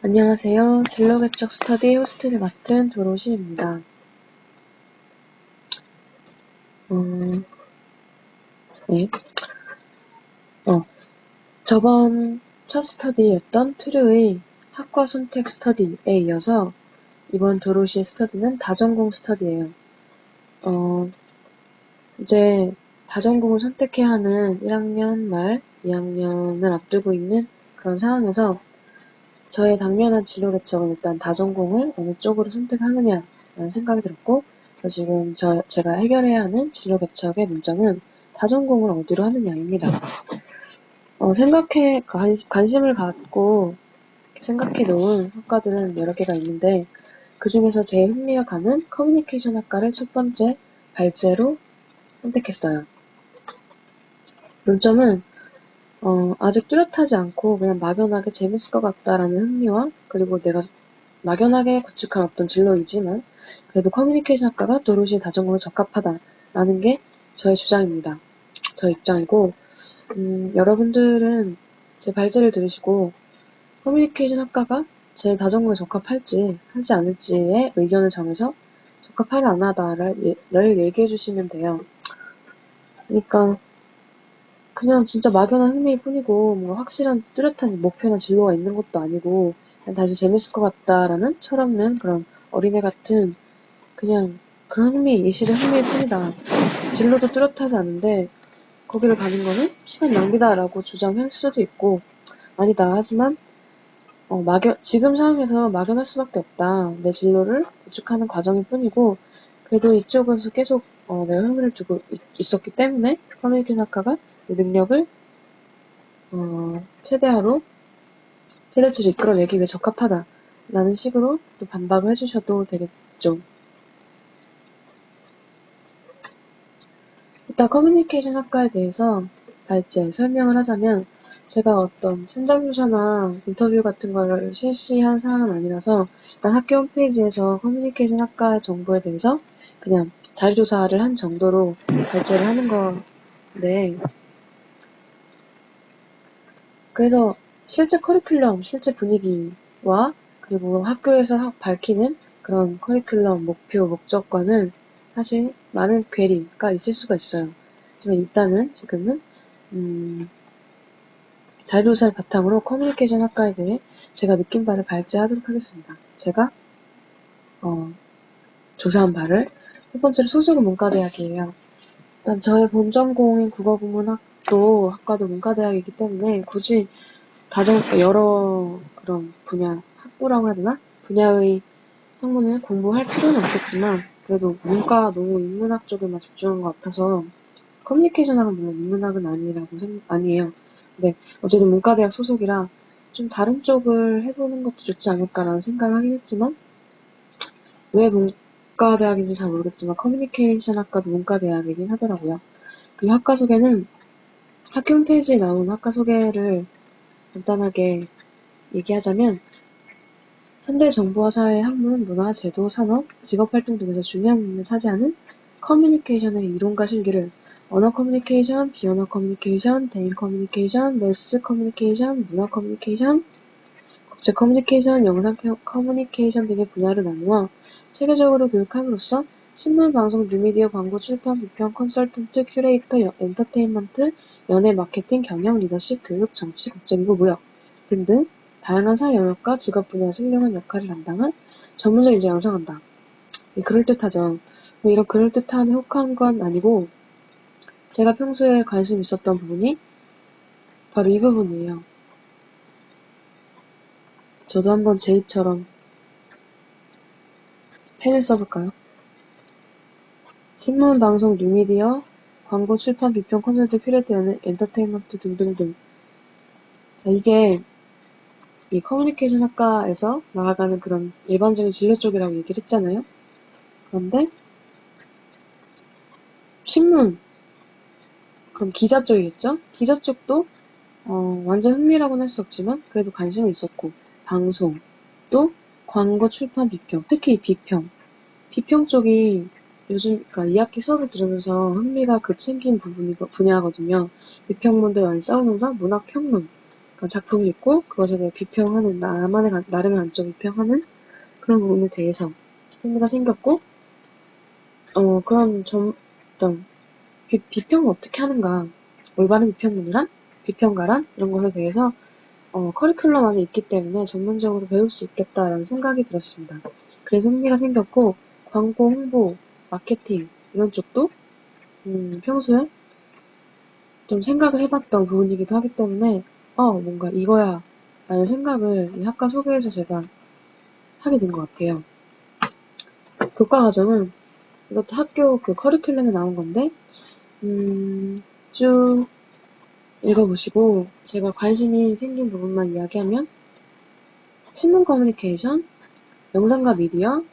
안녕하세요. 진로개척 스터디 호스트를 맡은 조로시입니다. 네. 저번 첫 스터디였던 트르의 학과 선택 스터디에 이어서 이번 조로시의 스터디는 다전공 스터디예요. 이제 다전공을 선택해야 하는 1학년 말 2학년을 앞두고 있는 그런 상황에서 저의 당면한 진로개척은 일단 다전공을 어느 쪽으로 선택하느냐라는 생각이 들었고, 지금 제가 해결해야 하는 진로개척의 문제는 다전공을 어디로 하느냐입니다. 관심을 갖고 생각해 놓은 학과들은 여러 개가 있는데, 그 중에서 제일 흥미가 가는 커뮤니케이션 학과를 첫 번째 발제로 선택했어요. 논점은 아직 뚜렷하지 않고 그냥 막연하게 재밌을 것 같다라는 흥미와, 그리고 내가 막연하게 구축한 어떤 진로이지만 그래도 커뮤니케이션 학과가 도로시 다전공에 적합하다라는 게 저의 주장입니다. 저의 입장이고, 여러분들은 제 발제를 들으시고 커뮤니케이션 학과가 제 다전공에 적합할지 하지 않을지의 의견을 정해서 적합하다 안 하다를 얘기해 주시면 돼요. 그러니까 그냥 진짜 막연한 흥미일 뿐이고, 뭔가 확실한 뚜렷한 목표나 진로가 있는 것도 아니고, 그냥 단지 재밌을 것 같다라는 철없는 그런 어린애 같은 그냥 그런 흥미, 일시적 흥미일 뿐이다. 진로도 뚜렷하지 않은데 거기를 가는 거는 시간 낭비다라고 주장할 수도 있고, 아니다 하지만 지금 상황에서 막연할 수밖에 없다. 내 진로를 구축하는 과정일 뿐이고, 그래도 이쪽에서 계속 내가 흥미를 두고 있었기 때문에 커뮤니케이션 학과가 내 능력을 최대치로 이끌어내기 위해 적합하다 라는 식으로 또 반박을 해주셔도 되겠죠. 일단 커뮤니케이션 학과에 대해서 발제 설명을 하자면, 제가 어떤 현장 조사나 인터뷰 같은 걸 실시한 사항은 아니라서 일단 학교 홈페이지에서 커뮤니케이션 학과의 정보에 대해서 그냥 자료조사를 한 정도로 발제를 하는 건데, 그래서 실제 커리큘럼, 실제 분위기와 그리고 학교에서 밝히는 그런 커리큘럼, 목표, 목적과는 사실 많은 괴리가 있을 수가 있어요. 하지만 일단은 지금은 자료조사를 바탕으로 커뮤니케이션 학과에 대해 제가 느낀 바를 발제하도록 하겠습니다. 제가 조사한 바를 첫 번째로 소속은 문과대학이에요. 일단 저의 본 전공인 국어국문학도 학과도 문과대학이기 때문에 굳이 여러 그런 분야, 학부라고 해야 되나? 분야의 학문을 공부할 필요는 없겠지만, 그래도 문과 너무 인문학 쪽에만 집중한 것 같아서, 커뮤니케이션학은 물론 인문학은 아니에요. 근데 어쨌든 문과대학 소속이라 좀 다른 쪽을 해보는 것도 좋지 않을까라는 생각을 하긴 했지만, 왜 문과대학인지 잘 모르겠지만 커뮤니케이션 학과도 문과대학이긴 하더라고요. 그 학과 소개는 학교 홈페이지에 나온 학과 소개를 간단하게 얘기하자면, 현대 정보화 사회 학문, 문화, 제도, 산업, 직업활동 등에서 중요한 부분을 차지하는 커뮤니케이션의 이론과 실기를 언어 커뮤니케이션, 비언어 커뮤니케이션, 대인 커뮤니케이션, 매스 커뮤니케이션, 문화 커뮤니케이션, 국제 커뮤니케이션, 영상 커뮤니케이션 등의 분야로 나누어 체계적으로 교육함으로써 신문, 방송, 뉴미디어, 광고, 출판, 비평, 컨설턴트, 큐레이터, 엔터테인먼트, 연예, 마케팅, 경영, 리더십, 교육, 정치, 국제기구, 무역 등등 다양한 사회 영역과 직업 분야에서 훌륭한 역할을 담당한 전문적 인재 양성한다. 그럴듯하죠. 이런 그럴듯함에 혹한 건 아니고, 제가 평소에 관심 있었던 부분이 바로 이 부분이에요. 저도 한번 제이처럼 펜을 써볼까요? 신문, 방송, 뉴미디어, 광고, 출판, 비평, 콘서트, 큐레이터, 연예, 엔터테인먼트 등등등. 자, 이게 이 커뮤니케이션 학과에서 나아가는 그런 일반적인 진로 쪽이라고 얘기를 했잖아요. 그런데 신문, 그럼 기자 쪽이겠죠? 기자 쪽도 완전 흥미라고는 할 수 없지만 그래도 관심이 있었고, 방송, 또 광고, 출판, 비평, 특히 비평 쪽이 요즘, 그러니까 2학기 수업을 들으면서 흥미가 급 생긴 분야거든요. 비평문들 많이 싸우면서 문학평론, 작품이 있고 그것에 대해 비평하는 나름의 관점 비평하는 그런 부분에 대해서 흥미가 생겼고 그런 어떤 비평을 어떻게 하는가, 올바른 비평가란 이런 것에 대해서 커리큘럼 안에 있기 때문에 전문적으로 배울 수 있겠다라는 생각이 들었습니다. 그래서 흥미가 생겼고 광고, 홍보, 마케팅 이런 쪽도 평소에 좀 생각을 해봤던 부분이기도 하기 때문에 뭔가 이거야 라는 생각을 이 학과 소개에서 제가 하게 된 것 같아요. 교과과정은 이것도 학교 그 커리큘럼에 나온 건데 쭉 읽어보시고 제가 관심이 생긴 부분만 이야기하면 신문 커뮤니케이션, 영상과 미디어,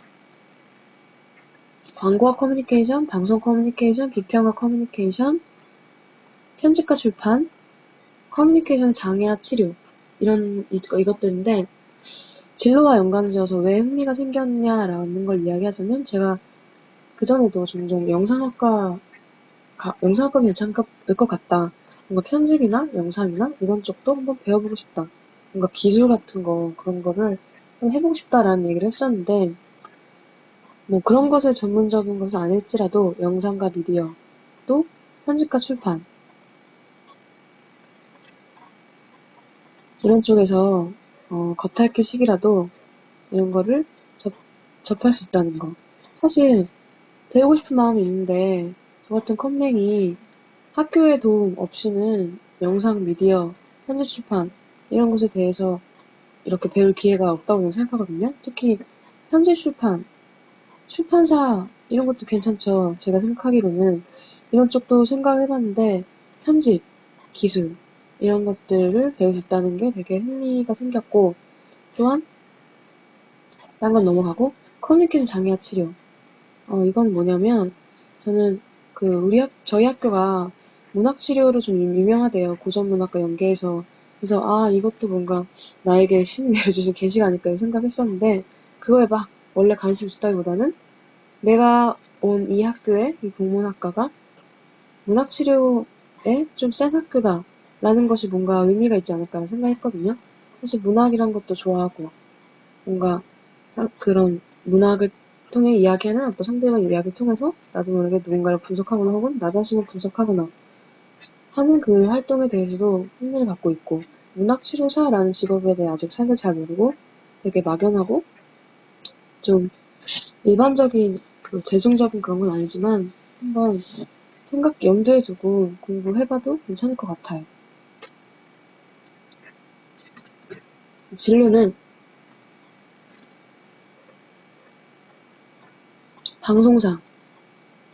광고와 커뮤니케이션, 방송 커뮤니케이션, 비평과 커뮤니케이션, 편집과 출판, 커뮤니케이션 장애와 치료 이런 이것들인데 진로와 연관지어서 왜 흥미가 생겼냐라는 걸 이야기하자면 제가 그전에도 종종 영상학과 괜찮을 것 같다. 뭔가 편집이나 영상이나 이런 쪽도 한번 배워보고 싶다. 뭔가 기술 같은 거 그런 거를 한번 해보고 싶다라는 얘기를 했었는데 뭐 그런 것을 전문적인 것은 아닐지라도 영상과 미디어 또 편집과 출판 이런 쪽에서 겉핥기식이라도 이런 거를 접할 수 있다는 거. 사실 배우고 싶은 마음이 있는데 저 같은 컴맹이 학교의 도움 없이는 영상, 미디어, 편집 출판 이런 것에 대해서 이렇게 배울 기회가 없다고 저는 생각하거든요. 특히 편집 출판, 출판사 이런 것도 괜찮죠. 제가 생각하기로는 이런 쪽도 생각을 해봤는데 편집, 기술 이런 것들을 배울 수 있다는 게 되게 흥미가 생겼고 또한 딴 건 넘어가고 커뮤니케이션 장애와 치료 이건 뭐냐면 저는 저희 학교가 문학치료로 좀 유명하대요. 고전문학과 연계해서. 그래서 이것도 뭔가 나에게 신이 내려주신 계시가 아닐까 생각했었는데 그거에 막 원래 관심 있었다기보다는 내가 온 이 학교의 이 국문학과가 문학치료에 좀 센 학교다 라는 것이 뭔가 의미가 있지 않을까 생각했거든요. 사실 문학이란 것도 좋아하고 뭔가 그런 문학을 통해 이야기하는 어떤 상대방의 이야기를 통해서 나도 모르게 누군가를 분석하거나 혹은 나 자신을 분석하거나 하는 그 활동에 대해서도 흥미를 갖고 있고 문학치료사라는 직업에 대해 아직 사실 잘 모르고 되게 막연하고 좀 일반적인 대중적인 그런 건 아니지만 한번 염두에 두고 공부해봐도 괜찮을 것 같아요. 진로는 방송사,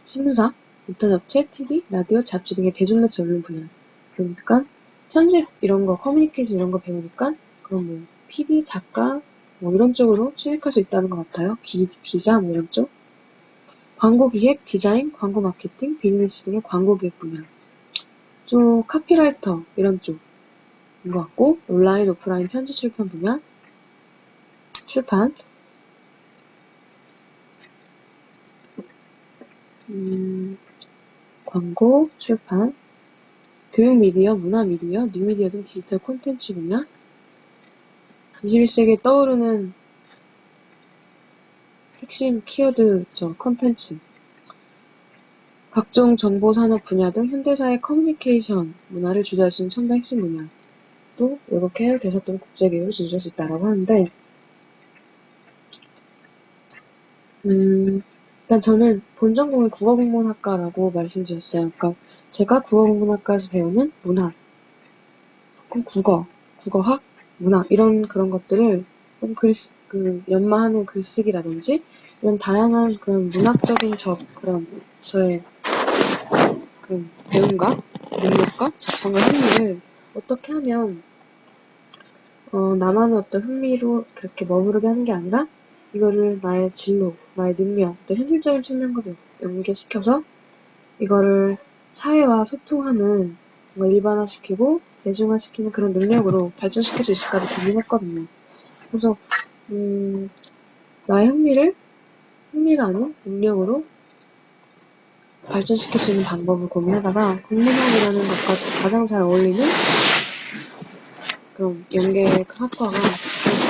신문사, 인터넷업체, TV, 라디오, 잡지 등의 대중매체 언론 분야. 그러니까 편집 이런 거, 커뮤니케이션 이런 거 배우니까 그럼 뭐 PD, 작가 뭐 이런 쪽으로 취직할 수 있다는 것 같아요. 기자 뭐 이런 쪽. 광고 기획, 디자인, 광고 마케팅, 비즈니스 등의 광고 기획 분야. 좀 카피라이터 이런 쪽인 것 같고 온라인, 오프라인 편집 출판 분야. 출판. 광고, 출판, 교육 미디어, 문화 미디어, 뉴미디어 등 디지털 콘텐츠 분야. 21세기에 떠오르는 핵심 키워드죠. 콘텐츠. 각종 정보산업 분야 등 현대사의 커뮤니케이션 문화를 주도할 수 있는 첨단 핵심 분야. 또 외국 해외 대사 또는 국제기업을 진출할 수 있다라고 하는데 일단 저는 본전공이 국어국문학과라고 말씀드렸어요. 그러니까 제가 국어국문학과에서 배우는 문학, 국어학, 문학 이런 그런 것들을 연마하는 글쓰기라든지 이런 다양한 그런 문학적인 그런 저의 그런 배움과 능력과 작성과 흥미를 어떻게 하면 나만의 어떤 흥미로 그렇게 머무르게 하는 게 아니라 이거를 나의 진로, 나의 능력, 또 현실적인 측면과도 연계시켜서 이거를 사회와 소통하는 뭔가 일반화시키고 대중화시키는 그런 능력으로 발전시킬 수 있을까를 고민했거든요. 그래서 나의 흥미가 아닌 능력으로 발전시킬 수 있는 방법을 고민하다가 국문학이라는 것과 가장 잘 어울리는 그런 연계 그 학과가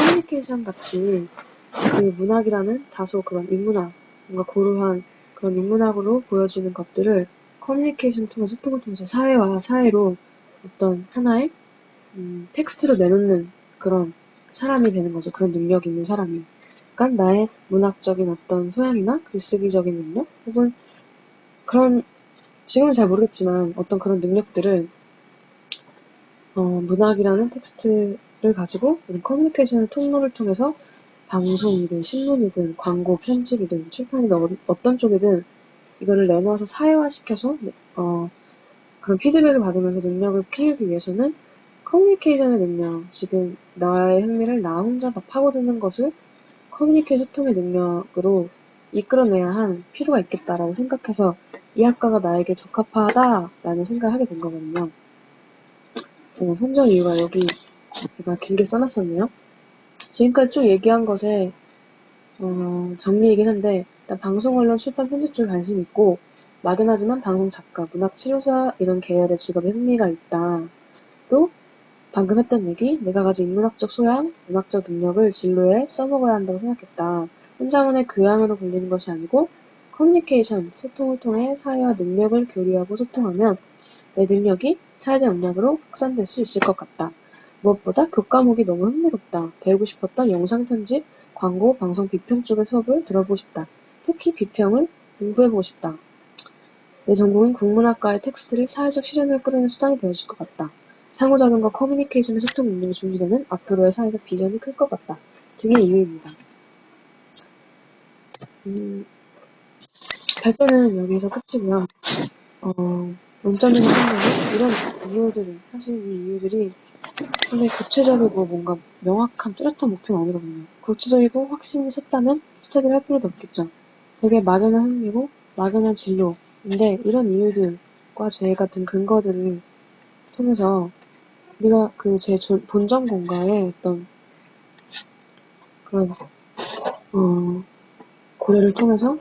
커뮤니케이션 같이 그 문학이라는 다소 그런 인문학, 뭔가 고루한 그런 인문학으로 보여지는 것들을 커뮤니케이션을 통해서 소통을 통해서 사회와 사회로 어떤 하나의 텍스트로 내놓는 그런 사람이 되는 거죠. 그런 능력이 있는 사람이. 그러니까 나의 문학적인 어떤 소양이나 글쓰기적인 능력 혹은 그런 지금은 잘 모르겠지만 어떤 그런 능력들을 문학이라는 텍스트를 가지고 커뮤니케이션 통로를 통해서 방송이든 신문이든 광고 편집이든 출판이든 어떤 쪽이든 이거를 내놓아서 사회화시켜서 그런 피드백을 받으면서 능력을 키우기 위해서는 커뮤니케이션의 능력, 지금 나의 흥미를 나 혼자 막 파고드는 것을 커뮤니케이션 소통의 능력으로 이끌어내야 할 필요가 있겠다라고 생각해서 이 학과가 나에게 적합하다라는 생각을 하게 된 거거든요. 선정 이유가 여기 제가 길게 써놨었네요. 지금까지 쭉 얘기한 것에 정리이긴 한데 일단 방송, 언론, 출판, 편집 쪽에 관심이 있고 막연하지만 방송 작가, 문학 치료사 이런 계열의 직업에 흥미가 있다. 또 방금 했던 얘기, 내가 가진 인문학적 소양, 문학적 능력을 진로에 써먹어야 한다고 생각했다. 혼자만의 교양으로 불리는 것이 아니고 커뮤니케이션, 소통을 통해 사회와 능력을 교류하고 소통하면 내 능력이 사회적 역량으로 확산될 수 있을 것 같다. 무엇보다 교과목이 너무 흥미롭다. 배우고 싶었던 영상 편집, 광고, 방송 비평 쪽의 수업을 들어보고 싶다. 특히 비평을 공부해보고 싶다. 내 전공인 국문학과의 텍스트를 사회적 실현을 끌어내는 수단이 되어줄 것 같다. 상호작용과 커뮤니케이션의 소통 능력이 준비되는 앞으로의 사회적 비전이 클 것 같다. 등의 이유입니다. 발제는 여기서 끝이고요. 원점이나 한점은 이런 이유들이, 사실 이 이유들이 되게 구체적이고 뭔가 명확한 뚜렷한 목표는 아니거든요. 구체적이고 확신이 섰다면 스터디를 할 필요도 없겠죠. 되게 막연한 흥미고 막연한 진로인데 이런 이유들과 제 같은 근거들을 통해서 우리가 그 제 본전공과의 어떤 그런 고려를 통해서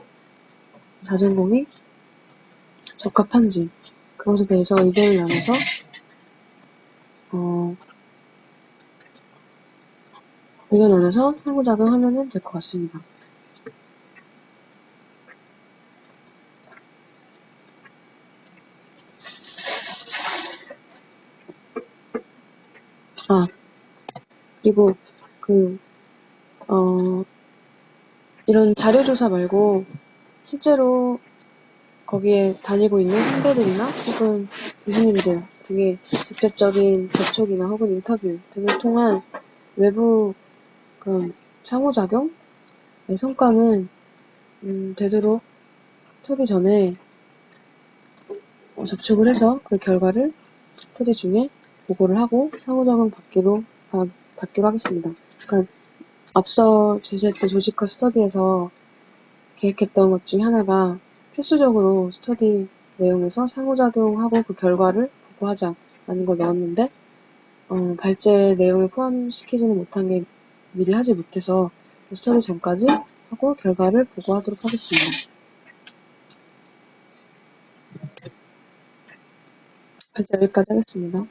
자전공이 적합한지 그것에 대해서 의견을 나눠서 상호작용하면 될 것 같습니다. 그리고 이런 자료조사 말고 실제로 거기에 다니고 있는 선배들이나 혹은 교수님들 등의 직접적인 접촉이나 혹은 인터뷰 등을 통한 외부 그런 상호작용의 성과는 되도록 스터디 전에 접촉을 해서 그 결과를 스터디 중에 보고를 하고 상호작용 받기로 하겠습니다. 그러니까 앞서 제시했던 조직화 스터디에서 계획했던 것 중에 하나가 필수적으로 스터디 내용에서 상호작용하고 그 결과를 보고하자라는 걸 넣었는데 발제 내용을 포함시키지는 못한 게 미리 하지 못해서 스터디 전까지 하고 결과를 보고하도록 하겠습니다. 발제 여기까지 하겠습니다.